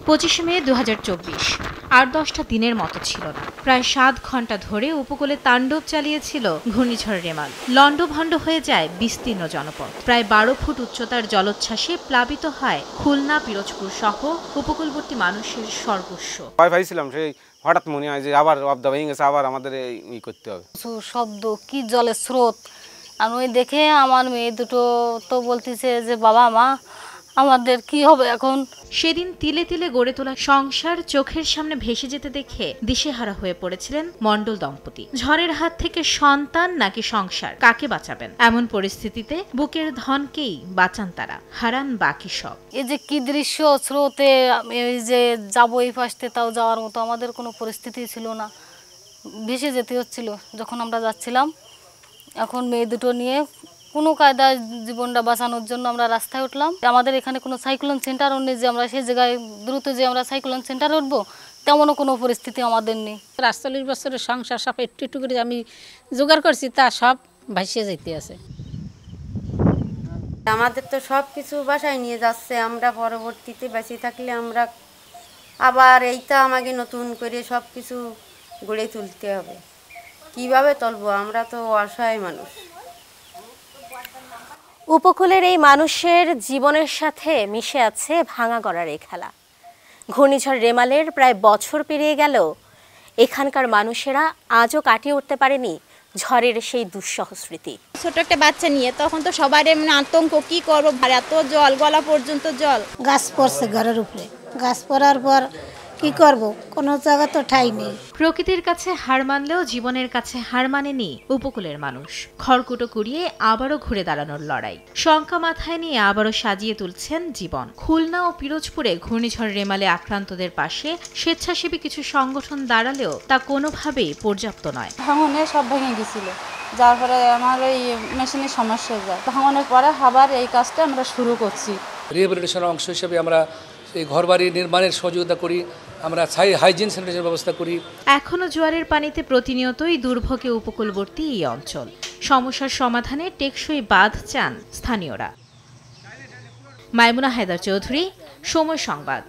25 মে 2024 আর 10টা দিনের মতো ছিল না। প্রায় 7 ঘন্টা ধরে উপকূলে তাণ্ডব চালিয়েছিল ঘূর্ণিঝড় রেমাল। লণ্ডভণ্ড হয়ে যায় বিস্তীর্ণ জনপদ। প্রায় 12 ফুট উচ্চতার জলোচ্ছ্বাসে প্লাবিত হয় খুলনা, পিরোজপুর সহ উপকূলবর্তী মানুষের সর্বস্ব। ভয় পাইছিলাম, সেই হঠাৎ মনে হয় যে আবার অবদা ভেঙে গেছে, আবার আমাদের এই করতে হবে। শব্দ কি জলের স্রোত, আমি দেখে আমার মেয়ে দুটো তো বলতেছে যে বাবা মা আমাদের কি হবে এখন। সেদিন তিলে তিলে গড়ে তোলা সংসার চোখের সামনে ভেসে যেতে দেখে দিশেহারা হয়ে পড়েছিলেন মণ্ডল দম্পতি। ঝড়ের হাত থেকে সন্তান নাকি সংসার, কাকে বাঁচাবেন? এমন পরিস্থিতিতে বুকের ধনকেই বাঁচান তারা, হারান বাকি সব। এই যে কি দৃশ্য, স্রোতে এই যে যাবো এই পাশে, তাও যাওয়ার মতো আমাদের কোনো পরিস্থিতি ছিল না, ভেসে যেতে হচ্ছিল যখন আমরা যাচ্ছিলাম। এখন মেয়ে দুটো নিয়ে কোনো কায়দায় জীবনটা বাঁচানোর জন্য আমরা রাস্তায় উঠলাম। আমাদের এখানে কোনো সাইক্লোন সেন্টারও নেই যে আমরা সেই জায়গায় দ্রুত যে আমরা সাইক্লোন সেন্টারে উঠবো, তেমনও কোনো পরিস্থিতি আমাদের নেই। ৪৮ বছরের সংসার সব একটু একটু করে আমি জোগাড় করছি, তা সব ভাসিয়ে যেতে আছে। আমাদের তো সব কিছু বাসায় নিয়ে যাচ্ছে, আমরা পরবর্তীতে বেঁচে থাকলে আমরা আবার এইটা আমাকে নতুন করে সব কিছু গড়ে তুলতে হবে। কিভাবে তুলবো? আমরা তো অসহায় মানুষ। উপকূলের এই মানুষের জীবনের সাথে মিশে আছে ভাঙা গড়ার এই খেলা। ঘূর্ণিঝড় রেমালের প্রায় বছর পেরিয়ে গেল, এখানকার মানুষেরা আজও কাটিয়ে উঠতে পারেনি ঝড়ের সেই দুঃসহ স্মৃতি। ছোট একটা বাচ্চা নিয়ে তখন তো সবার আতঙ্ক, কি করবো, এত জল, গলা পর্যন্ত জল। গাছ পড়ছে ঘরের উপরে, গাছ পড়ার পর কি করব, কোনো জায়গা তো ঠাই নেই। প্রকৃতির কাছে হার মানলেও জীবনের কাছে হার মানেনি উপকূলের মানুষ। খড়কুটো কুড়িয়ে আবারও ঘুরে দাঁড়ানোর লড়াই, শঙ্কা মাথায় নিয়ে আবারও সাজিয়ে তুলছেন জীবন। খুলনা ও পিরোজপুরে ঘূর্ণিঝড় রেমালে আক্রান্তদের পাশে স্বেচ্ছাসেবী কিছু সংগঠন দাঁড়ালেও তা কোনোভাবেই পর্যাপ্ত নয়। ভাঙনে সব ভেঙে গেছিল, যার ফলে আমার ওই মেশিনের সমস্যা যায়। ভাঙনের পরে আবার এই কাজটা আমরা শুরু করছি। রিহ্যাবিলিটেশনের অংশ হিসেবে আমরা এই ঘরবাড়ি নির্মাণের সহযোগিতা করি, আমরা হাইজিন স্যানিটেশনের ব্যবস্থা করি। এখনো জোয়ারের পানিতে প্রতিনিয়তই দুর্ভোগে উপকূলবর্তী এই অঞ্চল। সমস্যার সমাধানে টেকসই বাঁধ চান স্থানীয়রা। মাইমুনা হায়দার চৌধুরী, সময় সংবাদ।